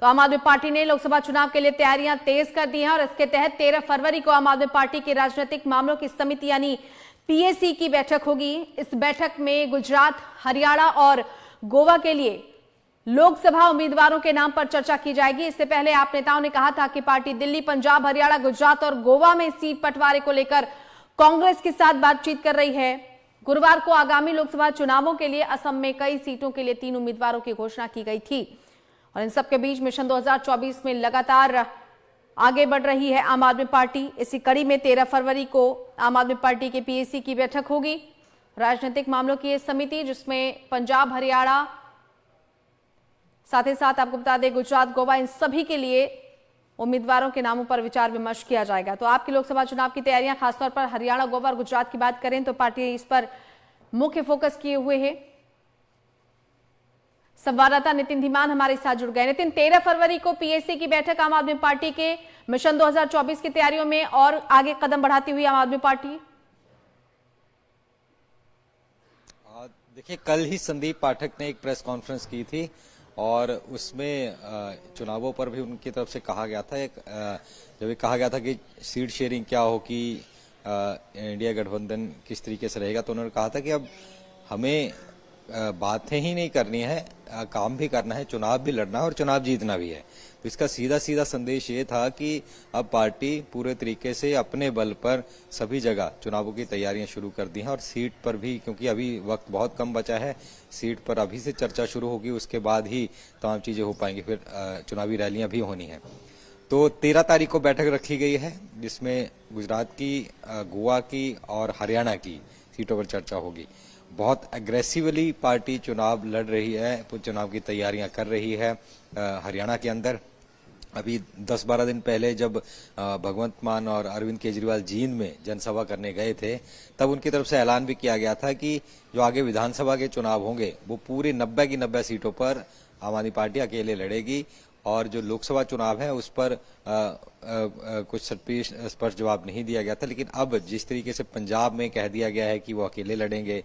तो आम आदमी पार्टी ने लोकसभा चुनाव के लिए तैयारियां तेज कर दी हैं और इसके तहत 13 फरवरी को आम आदमी पार्टी की राजनीतिक मामलों की समिति यानी पीएसी की बैठक होगी। इस बैठक में गुजरात, हरियाणा और गोवा के लिए लोकसभा उम्मीदवारों के नाम पर चर्चा की जाएगी। इससे पहले आप नेताओं ने कहा था कि पार्टी दिल्ली, पंजाब, हरियाणा, गुजरात और गोवा में सीट बंटवारे को लेकर कांग्रेस के साथ बातचीत कर रही है। गुरुवार को आगामी लोकसभा चुनावों के लिए असम में कई सीटों के लिए 3 उम्मीदवारों की घोषणा की गई थी और इन सबके बीच मिशन 2024 में लगातार आगे बढ़ रही है आम आदमी पार्टी। इसी कड़ी में 13 फरवरी को आम आदमी पार्टी के पीएसी की बैठक होगी। राजनीतिक मामलों की यह समिति जिसमें पंजाब, हरियाणा, साथ ही साथ आपको बता दें गुजरात, गोवा, इन सभी के लिए उम्मीदवारों के नामों पर विचार विमर्श किया जाएगा। तो आपकी लोकसभा चुनाव की तैयारियां खासतौर पर हरियाणा, गोवा और गुजरात की बात करें तो पार्टी इस पर मुख्य फोकस किए हुए है। संवाददाता नितिन धीमान हमारे साथ जुड़ गए। नितिन, 13 फरवरी को पीएसी की बैठक, आम आदमी पार्टी के मिशन 2024 की तैयारियों में और आगे कदम बढ़ाती हुई आम आदमी पार्टी। देखिए, कल ही संदीप पाठक ने एक प्रेस कॉन्फ्रेंस की थी और उसमें चुनावों पर भी उनकी तरफ से कहा गया था। जब ये कहा गया था कि सीट शेयरिंग क्या हो, कि इंडिया गठबंधन किस तरीके से रहेगा, तो उन्होंने कहा था कि अब हमें बातें ही नहीं करनी है, काम भी करना है, चुनाव भी लड़ना है और चुनाव जीतना भी है। तो इसका सीधा सीधा संदेश ये था कि अब पार्टी पूरे तरीके से अपने बल पर सभी जगह चुनावों की तैयारियां शुरू कर दी हैं और सीट पर भी, क्योंकि अभी वक्त बहुत कम बचा है, सीट पर अभी से चर्चा शुरू होगी, उसके बाद ही तमाम चीजें हो पाएंगी, फिर चुनावी रैलियां भी होनी है। तो 13 तारीख को बैठक रखी गई है जिसमें गुजरात की, गोवा की और हरियाणा की सीटों पर चर्चा होगी। बहुत एग्रेसिवली पार्टी चुनाव लड़ रही है, चुनाव की तैयारियां कर रही है। हरियाणा के अंदर अभी 10-12 दिन पहले जब भगवंत मान और अरविंद केजरीवाल जींद में जनसभा करने गए थे, तब उनकी तरफ से ऐलान भी किया गया था कि जो आगे विधानसभा के चुनाव होंगे वो पूरी 90 की 90 सीटों पर आम आदमी पार्टी अकेले लड़ेगी और जो लोकसभा चुनाव है उस पर कुछ स्पष्ट जवाब नहीं दिया गया था। लेकिन अब जिस तरीके से पंजाब में कह दिया गया है कि वो अकेले लड़ेंगे,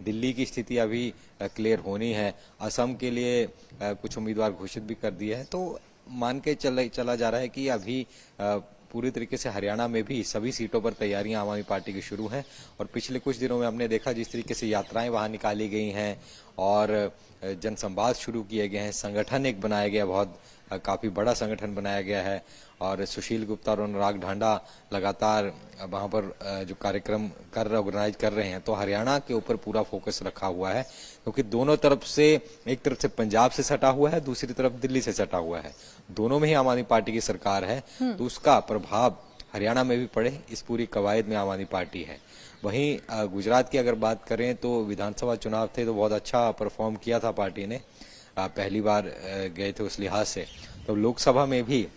दिल्ली की स्थिति अभी क्लियर होनी है, असम के लिए कुछ उम्मीदवार घोषित भी कर दिए हैं, तो मान के चला जा रहा है कि अभी पूरी तरीके से हरियाणा में भी सभी सीटों पर तैयारियां आम आदमी पार्टी की शुरू हैं। और पिछले कुछ दिनों में हमने देखा जिस तरीके से यात्राएं वहां निकाली गई हैं और जनसंवाद शुरू किए गए हैं, संगठन एक बनाया गया, बहुत काफी बड़ा संगठन बनाया गया है और सुशील गुप्ता और अनुराग ढांडा लगातार वहां पर जो कार्यक्रम ऑर्गेनाइज कर रहे हैं। तो हरियाणा के ऊपर पूरा फोकस रखा हुआ है क्योंकि दोनों तरफ से, एक तरफ से पंजाब से सटा हुआ है, दूसरी तरफ दिल्ली से सटा हुआ है, दोनों में ही आम आदमी पार्टी की सरकार है, तो उसका प्रभाव हरियाणा में भी पड़े, इस पूरी कवायद में आम आदमी पार्टी है। वहीं गुजरात की अगर बात करें तो विधानसभा चुनाव थे तो बहुत अच्छा परफॉर्म किया था पार्टी ने, पहली बार गए थे उस लिहाज से। तो लोकसभा में भी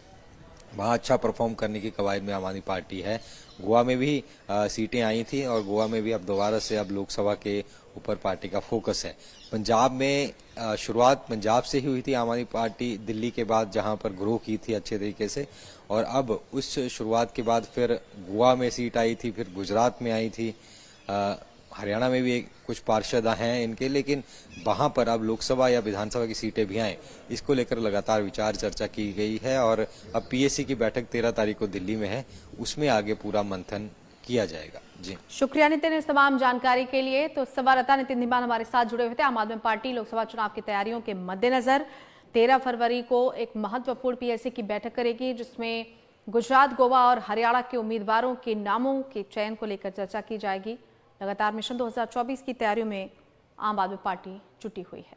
वहाँ अच्छा परफॉर्म करने की कवायद में आम आदमी पार्टी है। गोवा में भी सीटें आई थी और गोवा में भी अब दोबारा से अब लोकसभा के ऊपर पार्टी का फोकस है। पंजाब में शुरुआत पंजाब से ही हुई थी आम आदमी पार्टी, दिल्ली के बाद जहां पर ग्रो की थी अच्छे तरीके से, और अब उस शुरुआत के बाद फिर गोवा में सीट आई थी, फिर गुजरात में आई थी, हरियाणा में भी कुछ पार्षद हैं इनके, लेकिन वहां पर अब लोकसभा या विधानसभा की सीटें भी आए, इसको लेकर लगातार विचार चर्चा की गई है। और अब पीएसी की बैठक 13 तारीख को दिल्ली में है, उसमें आगे पूरा मंथन किया जाएगा। जी, शुक्रिया नितिन इस तमाम जानकारी के लिए। तो संवाददाता नितिन धीमान हमारे साथ जुड़े हुए थे। आम आदमी पार्टी लोकसभा चुनाव की तैयारियों के मद्देनजर 13 फरवरी को एक महत्वपूर्ण पीएसी की बैठक करेगी जिसमें गुजरात, गोवा और हरियाणा के उम्मीदवारों के नामों के चयन को लेकर चर्चा की जाएगी। लगातार मिशन 2024 की तैयारियों में आम आदमी पार्टी जुटी हुई है।